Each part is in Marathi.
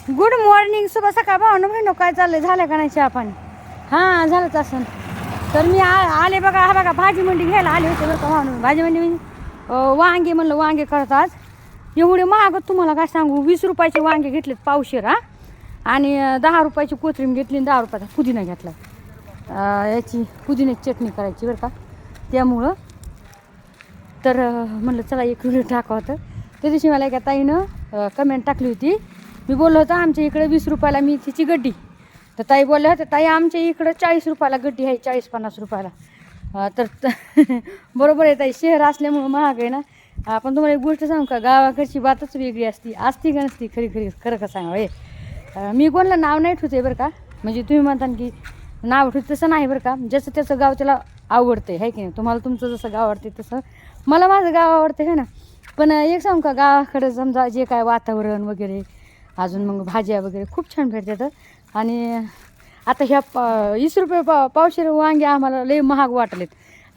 गुड मॉर्निंग, शुभ सकाळ भावना बहिणो. काय चाललंय, झालं का नाही चहा पाणी? हां झालंच असं. तर मी आले बघा, हा बघा भाजी मंडी घ्यायला आले होते बरं का भावना. भाजी मंडी म्हणजे वांगे, म्हणलं वांगे करत आज. एवढे महाग तुम्हाला काय सांगू. 20 रुपयाचे वांगे घेतलेत पावशेर. आणि 10 रुपयाची कोथिंबीर घेतली आणि 10 रुपयाचा पुदिना घेतला. याची पुदिन्याची चटणी करायची बरं का, त्यामुळं. तर म्हणलं चला एक व्हिडिओ टाकावं. तर त्या दिवशी मला एका ताईनं कमेंट टाकली होती. मी बोललो होतं आमच्या इकडे 20 रुपयाला मेथीची गड्डी. तर ताई बोलल्या होत्या, ताई आमच्या इकडं 40 रुपयाला गड्डी आहे, 40-50 रुपयाला. तर बरोबर आहे ताई, शहर असल्यामुळं महाग आहे ना. आपण तुम्हाला एक गोष्ट सांगू का, गावाकडची बातच वेगळी असती का नसती. खरं का सांगा हे. मी कोणाला नाव नाही ठेवते बरं का. म्हणजे तुम्ही म्हणता की नाव ठेवते, तसं नाही बरं का. जसं त्याचं गाव त्याला आवडते आहे की नाही. तुम्हाला तुमचं जसं गाव आवडते तसं मला माझं गाव आवडते आहे ना. पण एक सांगू का, गावाकडं समजा जे काय वातावरण वगैरे, अजून मग भाज्या वगैरे खूप छान भेटतात. आणि आता ह्या 20 रुपये पावशेर वांगे आम्हाला लई महाग वाटलेत.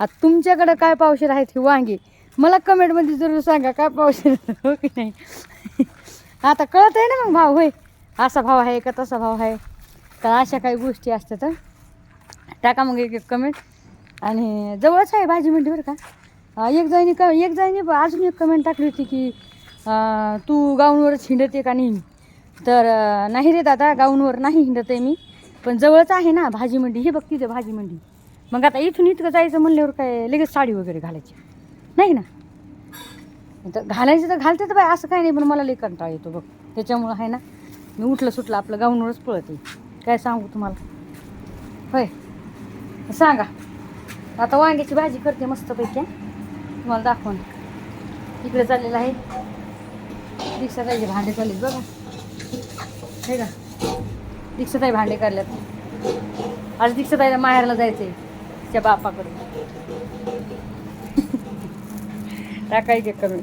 आता तुमच्याकडं काय पावशेर आहेत हे वांगे मला कमेंटमध्ये जरूर सांगा, काय पावशेर हो की नाही. आता कळत आहे ना मग भाव, होय असा भाव आहे का तसा भाव आहे का, अशा काही गोष्टी असतात. टाका मग एक कमेंट. आणि जवळच आहे भाजी मंडी बरं का. एक जणी अजून एक कमेंट टाकली होती की तू गाऊनवरच हिंडते का नाही. तर नाही रे दादा, गाऊनवर नाही हिंडत आहे मी, पण जवळच आहे ना भाजी मंडी. हे बघ तिथे भाजी मंडी. मग आता इथून इतकं जायचं म्हणल्यावर काय लगेच साडी वगैरे घालायची नाही ना. तर घालायचं तर घालते तर बाय, असं काही नाही. पण मला लई कंटाळा येतो बघ, त्याच्यामुळं आहे ना मी उठलं सुटलं आपलं गाऊनवरच पळते. काय सांगू तुम्हाला, होय सांगा. आता वांग्याची भाजी करते मस्तपैकी, तुम्हाला दाखवून. इकडे चाललेलं आहे दीक्षाताईचे भांडे चाललेत बघा, हे का. दीक्षाताई भांडे काढल्यात. आज दीक्षाताईला माहेरला जायचं आहे तिच्या बापाकडे. टाकायचे कमी.